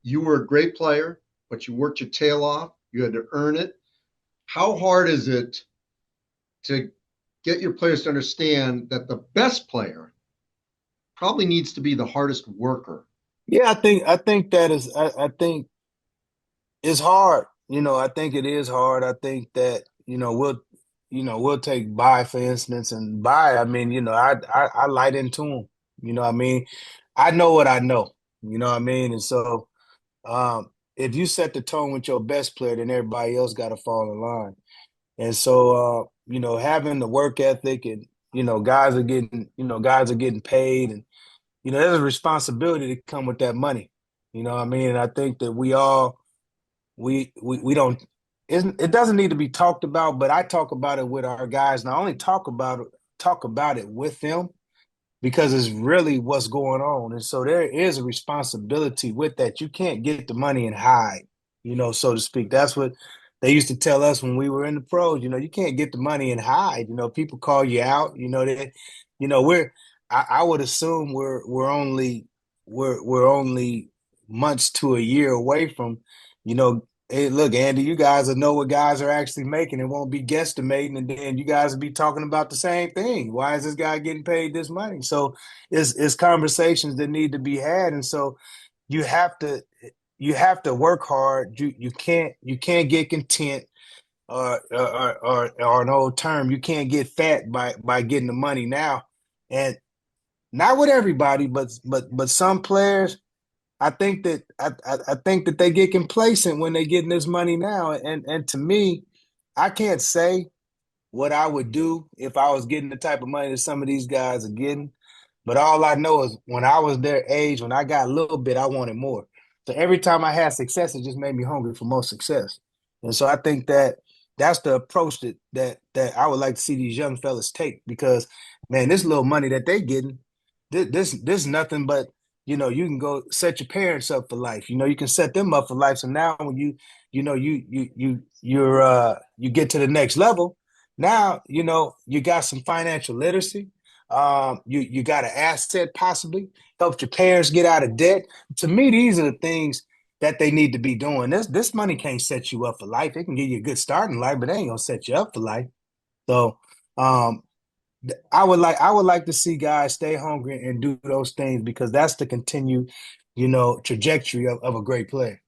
you were a great player, but you worked your tail off. You had to earn it. How hard is it to get your players to understand that the best player probably needs to be the hardest worker? Yeah, I think that is I think it's hard. I think it is hard. I think that, we'll take Buy for instance, and Buy, I mean, I light into him. I mean, I know what I know. What I mean? And so if you set the tone with your best player, then everybody else got to fall in line. And so having the work ethic and guys are getting paid, and there's a responsibility to come with that money. What I mean? And I think that we don't it doesn't need to be talked about, but I talk about it with our guys, and I only talk about it with them because it's really what's going on. And so there is a responsibility with that. You can't get the money and hide, so to speak. That's what they used to tell us when we were in the pros. You can't get the money and hide. People call you out. We're I would assume we're only months to a year away from, hey, look, Andy, you guys will know what guys are actually making. It won't be guesstimating, and then you guys will be talking about the same thing. Why is this guy getting paid this money? So it's conversations that need to be had, and so you have to you have to work hard. You can't get content, or an old term, you can't get fat by getting the money now, and not with everybody, but some players. I think that they get complacent when they're getting this money now. And to me, I can't say what I would do if I was getting the type of money that some of these guys are getting. But all I know is when I was their age, when I got a little bit, I wanted more. So every time I had success, it just made me hungry for more success. And so I think that that's the approach that I would like to see these young fellas take, because man, this little money that they getting, this nothing but, you can go set your parents up for life. You can set them up for life. So now when you get to the next level, now you got some financial literacy. You got an asset, possibly helped your parents get out of debt. To me, these are the things that they need to be doing. This money can't set you up for life. It can give you a good start in life, but it ain't gonna set you up for life. So um, I would like to see guys stay hungry and do those things, because that's the continued, trajectory of a great player.